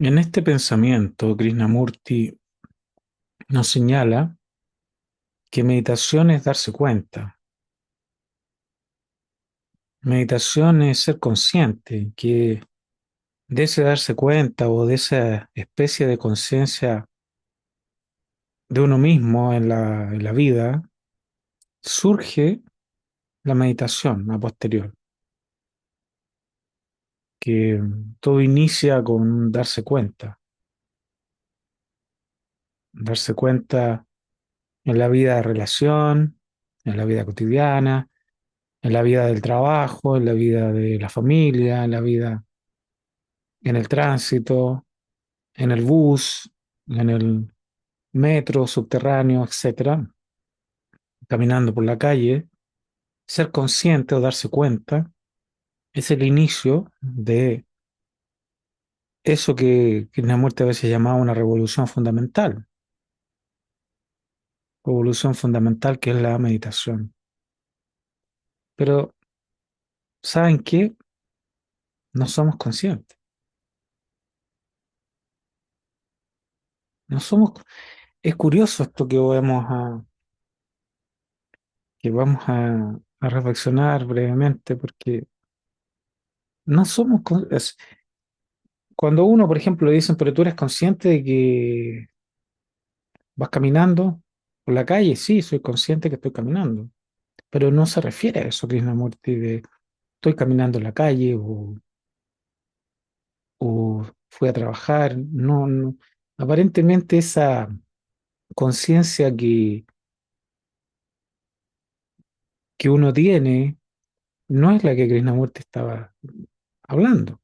En este pensamiento, Krishnamurti nos señala que meditación es darse cuenta. Meditación es ser consciente, que de ese darse cuenta o de esa especie de conciencia de uno mismo en la vida, surge la meditación a posterior, que todo inicia con un darse cuenta en la vida de relación, en la vida cotidiana, en la vida del trabajo, en la vida de la familia, en la vida en el tránsito, en el bus, en el metro, subterráneo, etcétera, caminando por la calle. Ser consciente o darse cuenta es el inicio de eso que Krishnamurti a veces llamaba una revolución fundamental que es la meditación. Pero, ¿saben qué? No somos conscientes. No somos, es curioso esto que vamos a reflexionar brevemente, porque no somos, cuando uno, por ejemplo, le dicen, pero tú eres consciente de que vas caminando por la calle, sí, soy consciente que estoy caminando, pero no se refiere a eso, Krishnamurti, de estoy caminando en la calle o fui a trabajar, no, no. Aparentemente esa conciencia que uno tiene no es la que Krishnamurti estaba hablando.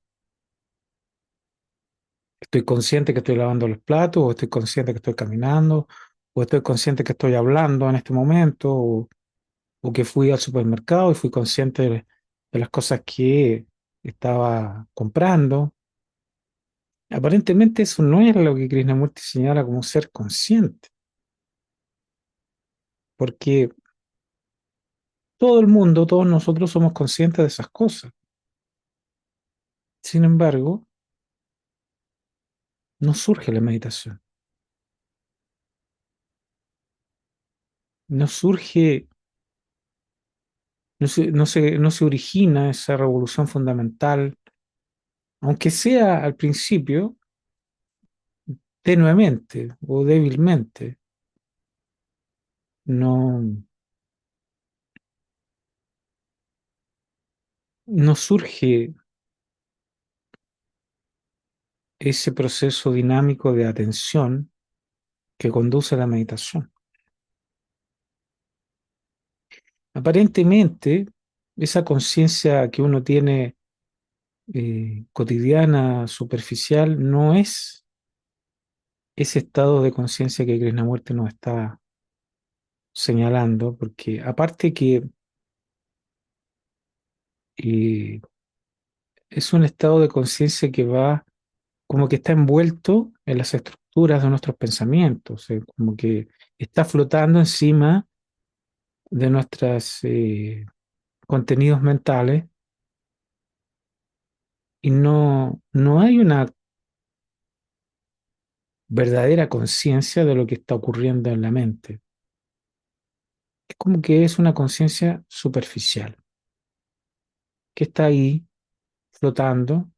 Estoy consciente que estoy lavando los platos, o estoy consciente que estoy caminando, o estoy consciente que estoy hablando en este momento, o que fui al supermercado y fui consciente de las cosas que estaba comprando. Aparentemente eso no es lo que Krishnamurti señala como ser consciente, porque todo el mundo, todos nosotros somos conscientes de esas cosas. Sin embargo, no surge la meditación, no surge, no se origina esa revolución fundamental, aunque sea al principio tenuemente o débilmente. No, no surge ese proceso dinámico de atención que conduce a la meditación. Aparentemente, esa conciencia que uno tiene cotidiana, superficial, no es ese estado de conciencia que Krishnamurti nos está señalando, porque aparte que eh, es un estado de conciencia que va como que está envuelto en las estructuras de nuestros pensamientos, como que está flotando encima de nuestros contenidos mentales y no hay una verdadera conciencia de lo que está ocurriendo en la mente. Es como que es una conciencia superficial, que está ahí flotando.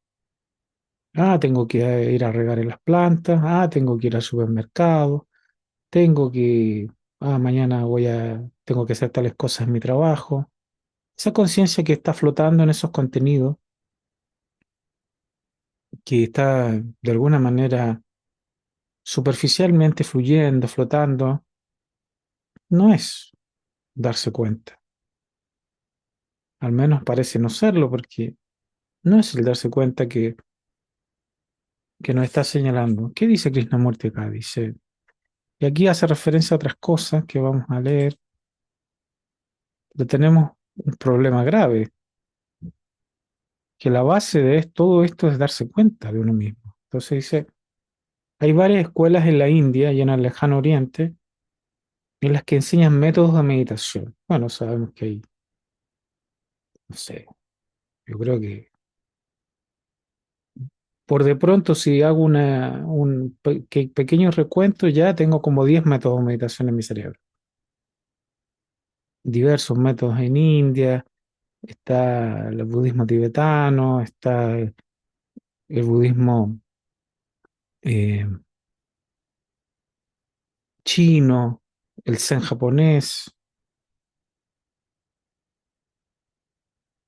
Ah, tengo que ir a regar en las plantas. Ah, tengo que ir al supermercado. Tengo que, mañana tengo que hacer tales cosas en mi trabajo. Esa conciencia que está flotando en esos contenidos, que está de alguna manera superficialmente fluyendo, flotando, no es darse cuenta. Al menos parece no serlo, porque no es el darse cuenta que nos está señalando. ¿Qué dice Krishnamurti acá? Dice, y aquí hace referencia a otras cosas que vamos a leer, pero tenemos un problema grave, que la base de todo esto es darse cuenta de uno mismo. Entonces dice, hay varias escuelas en la India y en el lejano oriente en las que enseñan métodos de meditación. Bueno, sabemos que hay, no sé, yo creo que Por de pronto, si hago un pequeño recuento, ya tengo como 10 métodos de meditación en mi cerebro. Diversos métodos en India, está el budismo tibetano, está el budismo eh, chino, el zen japonés.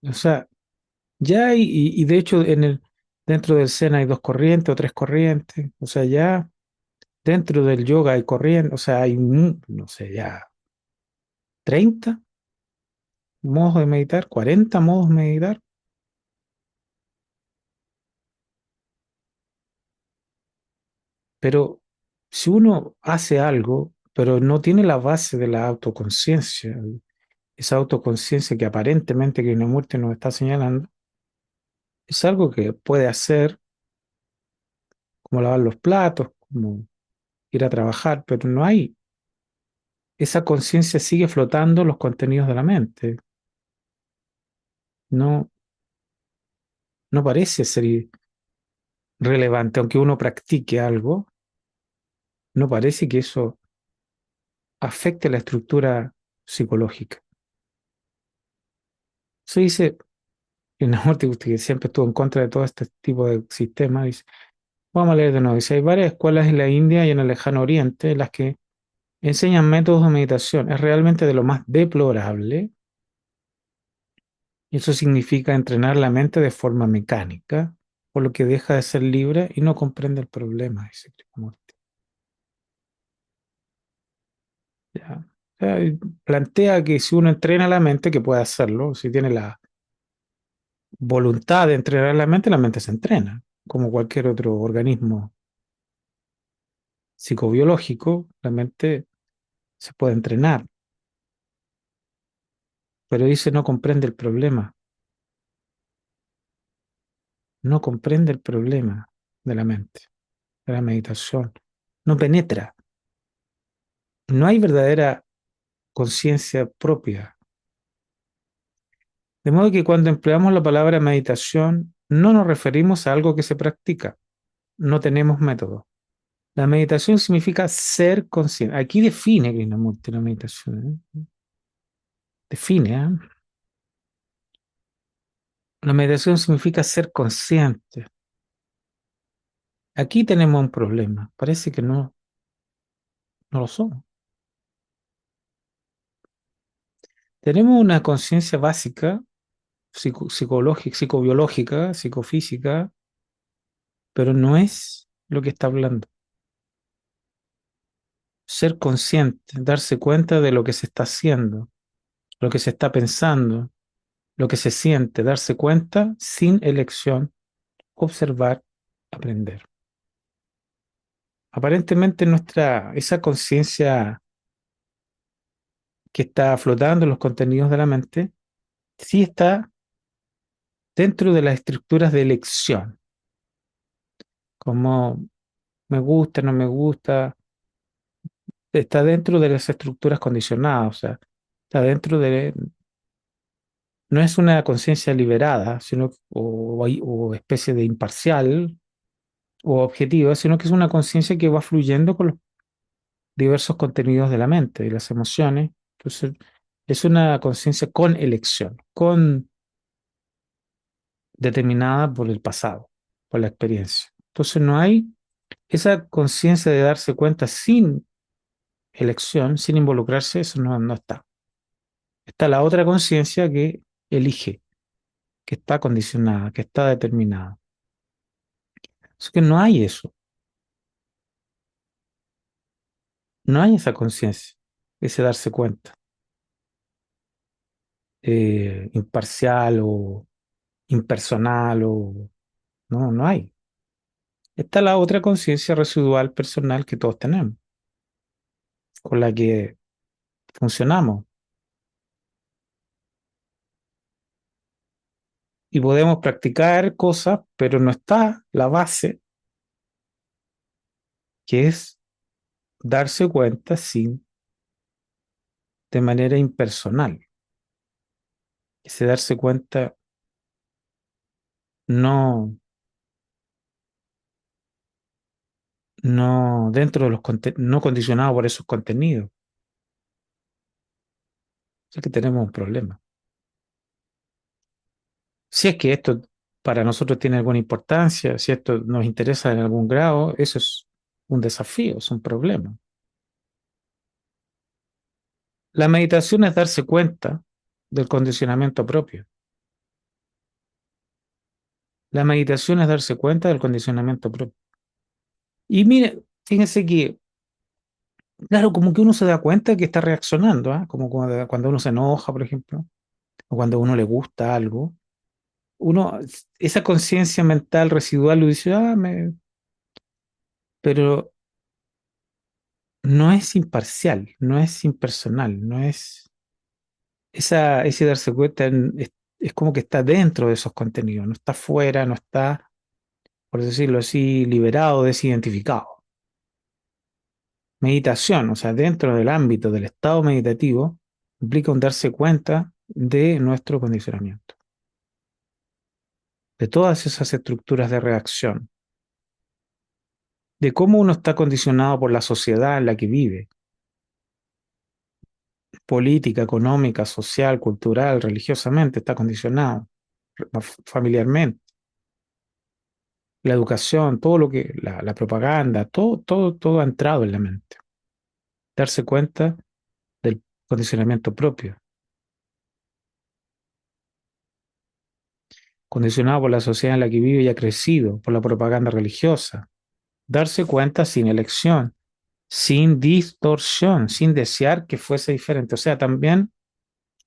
O sea, ya hay, y de hecho dentro del zen hay dos corrientes o tres corrientes. O sea, ya dentro del yoga hay corrientes, o sea, hay, no sé, ya 30 modos de meditar, 40 modos de meditar. Pero si uno hace algo, pero no tiene la base de la autoconciencia, esa autoconciencia que aparentemente Krishnamurti nos está señalando, es algo que puede hacer, como lavar los platos, como ir a trabajar, pero no hay, esa conciencia sigue flotando en los contenidos de la mente. No, no parece ser relevante, aunque uno practique algo, no parece que eso afecte la estructura psicológica. Se dice, Krishnamurti, que siempre estuvo en contra de todo este tipo de sistemas, dice, vamos a leer de nuevo, dice, hay varias escuelas en la India y en el lejano oriente en las que enseñan métodos de meditación. Es realmente de lo más deplorable. Y eso significa entrenar la mente de forma mecánica, por lo que deja de ser libre y no comprende el problema, dice Krishnamurti. ¿Ya? O sea, y plantea que si uno entrena la mente, que puede hacerlo, si tiene la voluntad de entrenar la mente se entrena, como cualquier otro organismo psicobiológico, la mente se puede entrenar, pero dice no comprende el problema, no comprende el problema de la mente, de la meditación, no penetra, no hay verdadera conciencia propia. De modo que cuando empleamos la palabra meditación, no nos referimos a algo que se practica, no tenemos método. La meditación significa ser consciente. Aquí define Krishnamurti la meditación. ¿Eh? Define, ¿eh? La meditación significa ser consciente. Aquí tenemos un problema. Parece que no lo somos. Tenemos una conciencia básica, psicológica, psicobiológica, psicofísica, pero no es lo que está hablando. Ser consciente, darse cuenta de lo que se está haciendo, lo que se está pensando, lo que se siente, darse cuenta sin elección, observar, aprender. Aparentemente esa conciencia que está flotando en los contenidos de la mente, sí está dentro de las estructuras de elección, como me gusta, no me gusta, está dentro de las estructuras condicionadas, o sea, está no es una conciencia liberada, sino, o especie de imparcial o objetiva, sino que es una conciencia que va fluyendo con los diversos contenidos de la mente y las emociones. Entonces, es una conciencia con elección, con determinada por el pasado, por la experiencia. Entonces, no hay esa conciencia de darse cuenta sin elección, sin involucrarse, eso no está. Está la otra conciencia que elige, que está condicionada, que está determinada. Es que no hay eso, no hay esa conciencia, ese darse cuenta, imparcial o impersonal o no hay. Está la otra conciencia residual personal que todos tenemos, con la que funcionamos y podemos practicar cosas, pero no está la base, que es darse cuenta sin, de manera impersonal. Ese darse cuenta no, no dentro de no condicionado por esos contenidos. O sea que tenemos un problema. Si es que esto para nosotros tiene alguna importancia, si esto nos interesa en algún grado, eso es un desafío, es un problema. La meditación es darse cuenta del condicionamiento propio. La meditación es darse cuenta del condicionamiento propio. Y mire, fíjense que, claro, como que uno se da cuenta que está reaccionando, ¿ah? Como cuando uno se enoja, por ejemplo, o cuando a uno le gusta algo, uno, esa conciencia mental residual lo dice, pero no es imparcial, no es impersonal, no es, ese darse cuenta es como que está dentro de esos contenidos, no está fuera, no está, por decirlo así, liberado, desidentificado. Meditación, o sea, dentro del ámbito del estado meditativo, implica un darse cuenta de nuestro condicionamiento, de todas esas estructuras de reacción, de cómo uno está condicionado por la sociedad en la que vive, política, económica, social, cultural, religiosamente, está condicionado, familiarmente, la educación, todo lo que, la propaganda, todo ha entrado en la mente. Darse cuenta del condicionamiento propio, condicionado por la sociedad en la que vive y ha crecido, por la propaganda religiosa. Darse cuenta sin elección, sin distorsión, sin desear que fuese diferente. O sea, también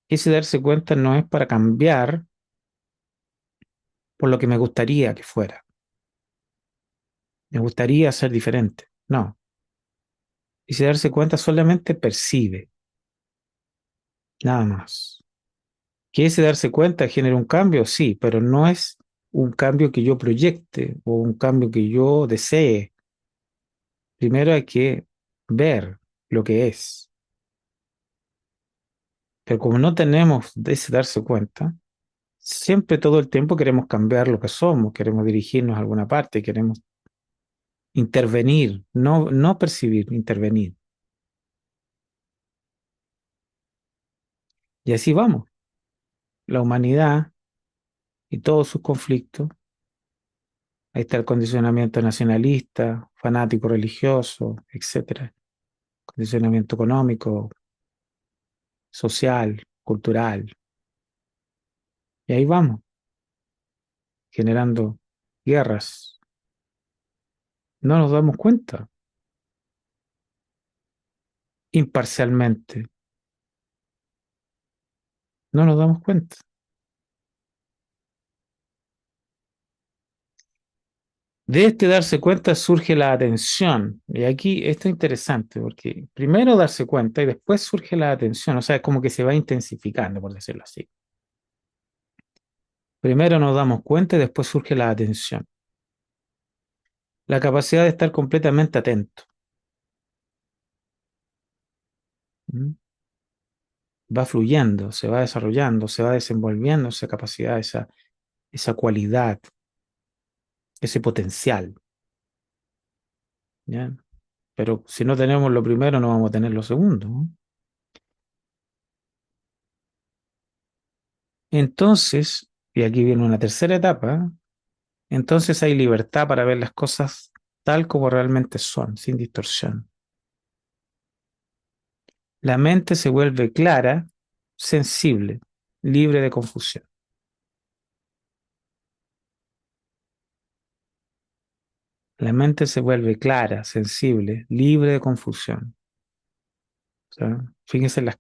ese darse cuenta no es para cambiar por lo que me gustaría que fuera. Me gustaría ser diferente. No. Y si darse cuenta solamente percibe, nada más. ¿Que ese darse cuenta genera un cambio? Sí, pero no es un cambio que yo proyecte o un cambio que yo desee. Primero hay que ver lo que es. Pero como no tenemos de ese darse cuenta, siempre todo el tiempo queremos cambiar lo que somos, queremos dirigirnos a alguna parte, queremos intervenir, no percibir, intervenir. Y así vamos. La humanidad y todos sus conflictos. Ahí está el condicionamiento nacionalista, fanático religioso, etcétera. Condicionamiento económico, social, cultural. Y ahí vamos, generando guerras. No nos damos cuenta, imparcialmente. No nos damos cuenta. De este darse cuenta surge la atención. Y aquí esto es interesante, porque primero darse cuenta y después surge la atención. O sea, es como que se va intensificando, por decirlo así. Primero nos damos cuenta y después surge la atención. La capacidad de estar completamente atento. ¿Mm? Va fluyendo, se va desarrollando, se va desenvolviendo esa capacidad, esa cualidad, ese potencial. ¿Ya? Pero si no tenemos lo primero, no vamos a tener lo segundo, ¿no? Entonces, y aquí viene una tercera etapa, entonces hay libertad para ver las cosas tal como realmente son, sin distorsión. La mente se vuelve clara, sensible, libre de confusión. La mente se vuelve clara, sensible, libre de confusión. O sea, fíjense en las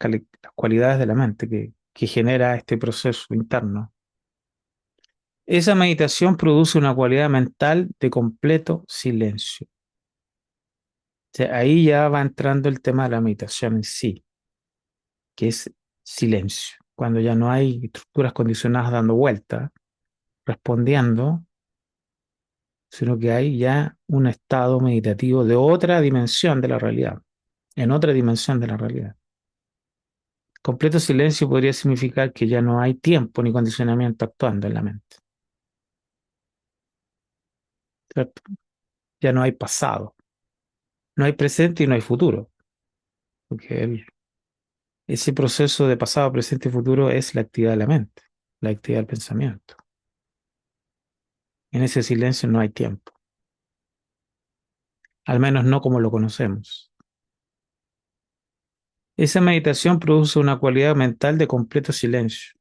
cualidades de la mente que genera este proceso interno. Esa meditación produce una cualidad mental de completo silencio. O sea, ahí ya va entrando el tema de la meditación en sí, que es silencio. Cuando ya no hay estructuras condicionadas dando vueltas, respondiendo, sino que hay ya un estado meditativo de otra dimensión de la realidad, en otra dimensión de la realidad. Completo silencio podría significar que ya no hay tiempo ni condicionamiento actuando en la mente, ¿cierto? Ya no hay pasado. No hay presente y no hay futuro, porque ese proceso de pasado, presente y futuro es la actividad de la mente, la actividad del pensamiento. En ese silencio no hay tiempo, al menos no como lo conocemos. Esa meditación produce una cualidad mental de completo silencio,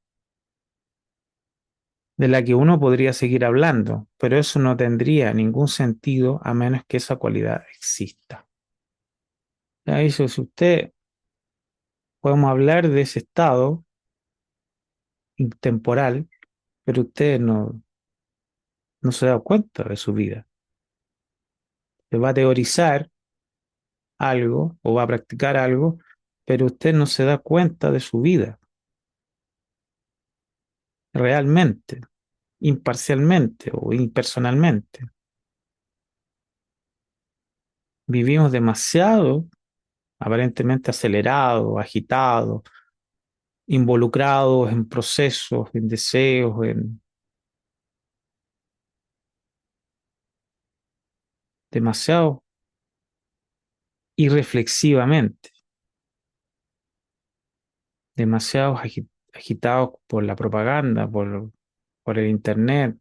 de la que uno podría seguir hablando, pero eso no tendría ningún sentido a menos que esa cualidad exista. Ya eso, si usted podemos hablar de ese estado intemporal, pero usted no se da cuenta de su vida. Se va a teorizar algo o va a practicar algo, pero usted no se da cuenta de su vida realmente, imparcialmente o impersonalmente. Vivimos demasiado, aparentemente acelerados, agitados, involucrados en procesos, en deseos, en demasiado irreflexivamente, demasiado agitados por la propaganda, por el internet,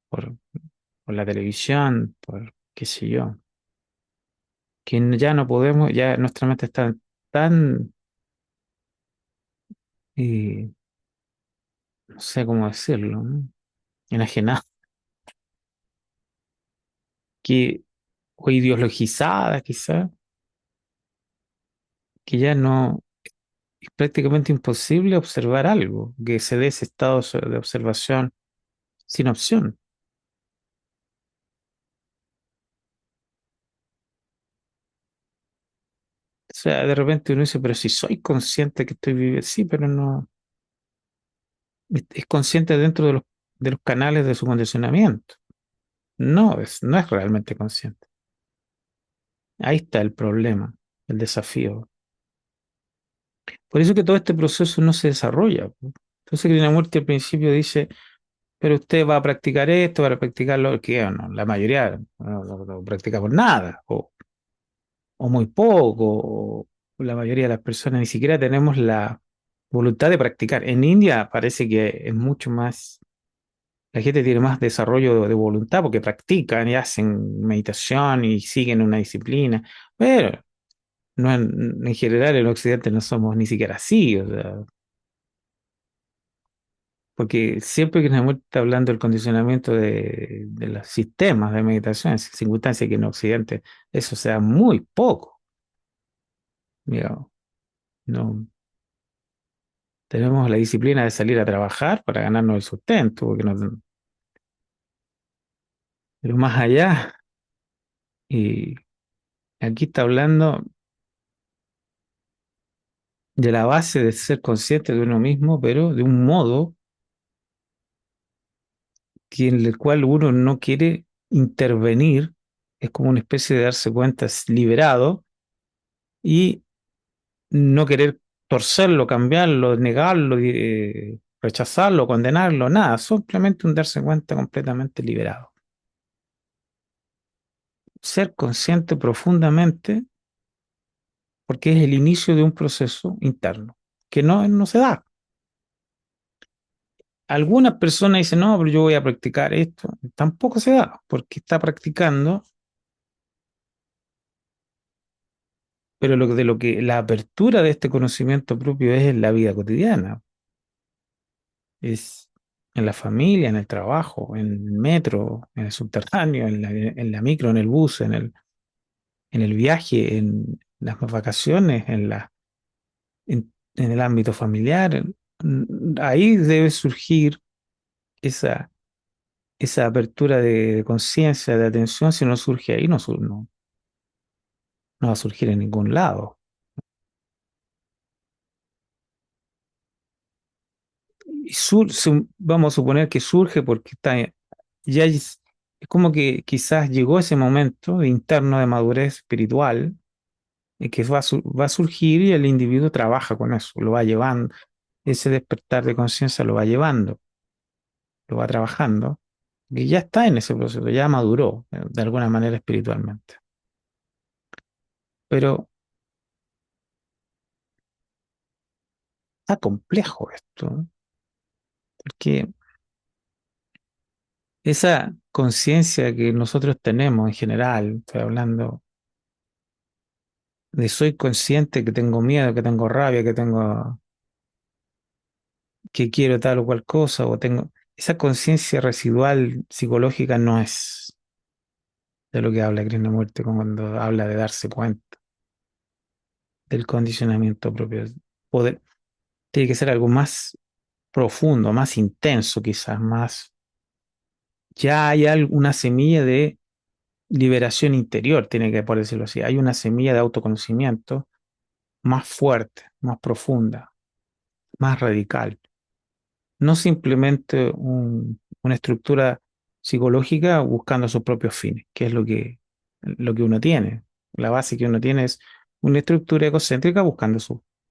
por, por la televisión, por qué sé yo, que ya no podemos, ya nuestra mente está tan, eh, no sé cómo decirlo, ¿no? Enajenada, que, o ideologizada quizá, que ya no, es prácticamente imposible observar algo, que se dé ese estado de observación sin opción. O sea, de repente uno dice, pero si soy consciente que estoy viviendo, sí, pero no, es consciente dentro de los canales de su condicionamiento. No es realmente consciente. Ahí está el problema, el desafío. Por eso que todo este proceso no se desarrolla. Entonces, Krishnamurti al principio dice, pero usted va a practicar esto, va a practicar lo que no, la mayoría no practicamos nada, o muy poco, o la mayoría de las personas ni siquiera tenemos la voluntad de practicar. En India parece que es mucho más, la gente tiene más desarrollo de voluntad porque practican y hacen meditación y siguen una disciplina, pero no en general en Occidente no somos ni siquiera así, o sea, porque siempre que nos está hablando del condicionamiento de los sistemas de meditación, en circunstancias que en Occidente eso sea muy poco, digamos, no tenemos la disciplina de salir a trabajar para ganarnos el sustento, porque pero más allá, y aquí está hablando de la base de ser consciente de uno mismo, pero de un modo que en el cual uno no quiere intervenir, es como una especie de darse cuenta es liberado y no querer torcerlo, cambiarlo, negarlo, rechazarlo, condenarlo, nada, simplemente un darse cuenta completamente liberado. Ser consciente profundamente porque es el inicio de un proceso interno que no se da. Algunas personas dicen, no, pero yo voy a practicar esto. Tampoco se da, porque está practicando, pero de lo que la apertura de este conocimiento propio es en la vida cotidiana, es en la familia, en el trabajo, en el metro, en el subterráneo, en la micro, en el bus, en el viaje, en las vacaciones, en el ámbito familiar. Ahí debe surgir esa, esa apertura de conciencia, de atención. Si no surge ahí, no va a surgir en ningún lado. Vamos a suponer que surge porque ya es como que quizás llegó ese momento interno de madurez espiritual y que va a surgir y el individuo trabaja con eso, lo va llevando, ese despertar de conciencia lo va llevando, lo va trabajando, que ya está en ese proceso, ya maduró de alguna manera espiritualmente. Pero está complejo esto, ¿no? Porque esa conciencia que nosotros tenemos en general, estoy hablando de soy consciente que tengo miedo, que tengo rabia, que quiero tal o cual cosa, o tengo esa conciencia residual psicológica no es de lo que habla Krishnamurti cuando habla de darse cuenta del condicionamiento propio. Poder, tiene que ser algo más profundo, más intenso, quizás, más. Ya hay una semilla de liberación interior, tiene que por decirlo así. Hay una semilla de autoconocimiento más fuerte, más profunda, más radical. No simplemente una estructura psicológica buscando sus propios fines, que es lo que uno tiene. La base que uno tiene es una estructura egocéntrica buscando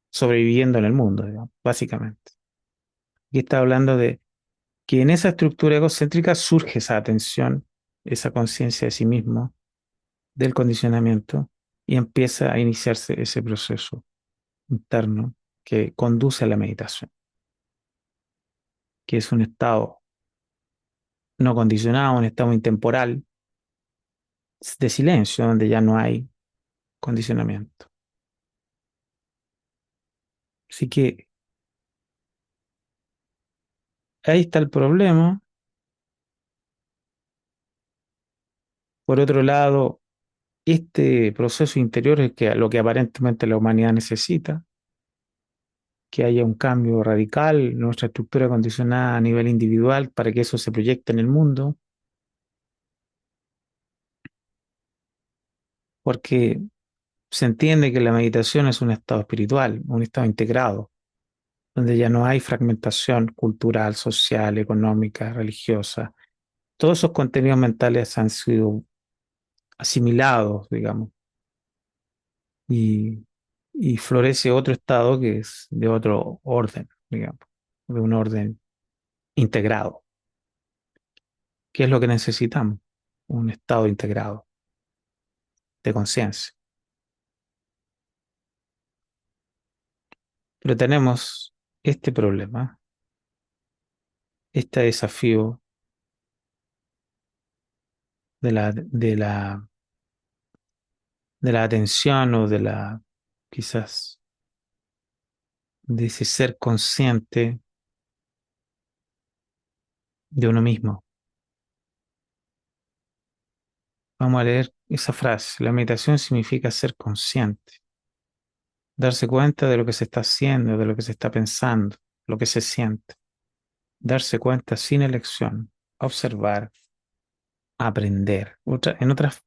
sobreviviendo en el mundo, digamos, básicamente. Y está hablando de que en esa estructura egocéntrica surge esa atención, esa conciencia de sí mismo, del condicionamiento, y empieza a iniciarse ese proceso interno que conduce a la meditación, que es un estado no condicionado, un estado intemporal de silencio, donde ya no hay condicionamiento. Así que ahí está el problema. Por otro lado, este proceso interior es lo que aparentemente la humanidad necesita, que haya un cambio radical en nuestra estructura condicionada a nivel individual para que eso se proyecte en el mundo, porque se entiende que la meditación es un estado espiritual, un estado integrado, donde ya no hay fragmentación cultural, social, económica, religiosa. Todos esos contenidos mentales han sido asimilados, digamos, y, y florece otro estado que es de otro orden, digamos, de un orden integrado. ¿Qué es lo que necesitamos? Un estado integrado de conciencia. Pero tenemos este problema, este desafío de la atención o quizás, de ese ser consciente de uno mismo. Vamos a leer esa frase. La meditación significa ser consciente, darse cuenta de lo que se está haciendo, de lo que se está pensando, lo que se siente. Darse cuenta sin elección, observar, aprender. En otros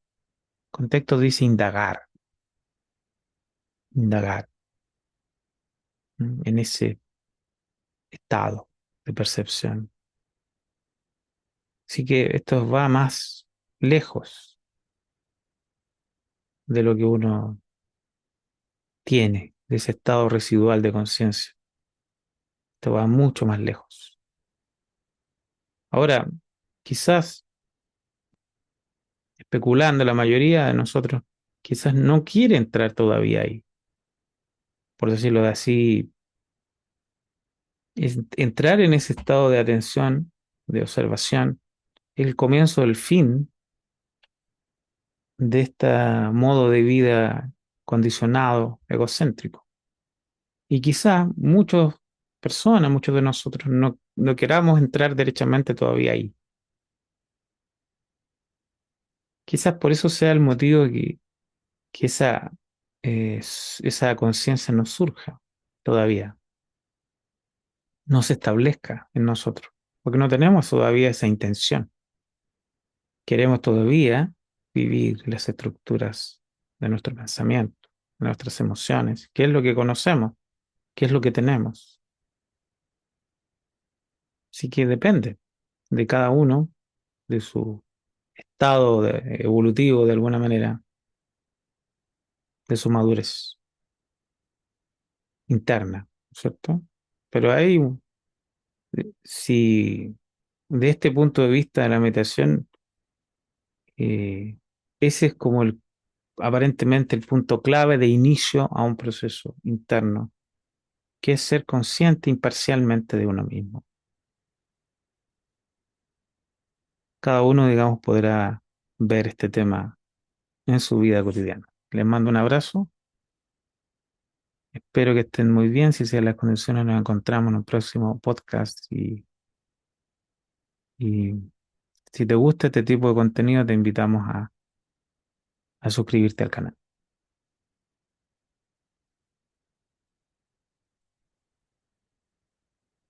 contextos dice indagar, indagar en ese estado de percepción. Así que esto va más lejos de lo que uno tiene, de ese estado residual de conciencia. Esto va mucho más lejos. Ahora, quizás especulando, la mayoría de nosotros quizás no quiere entrar todavía ahí, por decirlo de así, entrar en ese estado de atención, de observación, es el comienzo del fin de este modo de vida condicionado, egocéntrico. Y quizás muchas personas, muchos de nosotros no queramos entrar derechamente todavía ahí. Quizás por eso sea el motivo que esa conciencia no surja todavía, no se establezca en nosotros, porque no tenemos todavía esa intención. Queremos todavía vivir las estructuras de nuestro pensamiento, de nuestras emociones, qué es lo que conocemos, qué es lo que tenemos. Así que depende de cada uno, de su estado evolutivo de alguna manera, de su madurez interna, ¿cierto? Pero si de este punto de vista de la meditación, ese es como aparentemente el punto clave de inicio a un proceso interno, que es ser consciente imparcialmente de uno mismo. Cada uno, digamos, podrá ver este tema en su vida cotidiana. Les mando un abrazo. Espero que estén muy bien. Si sean las condiciones, nos encontramos en un próximo podcast. Y si te gusta este tipo de contenido, te invitamos a suscribirte al canal.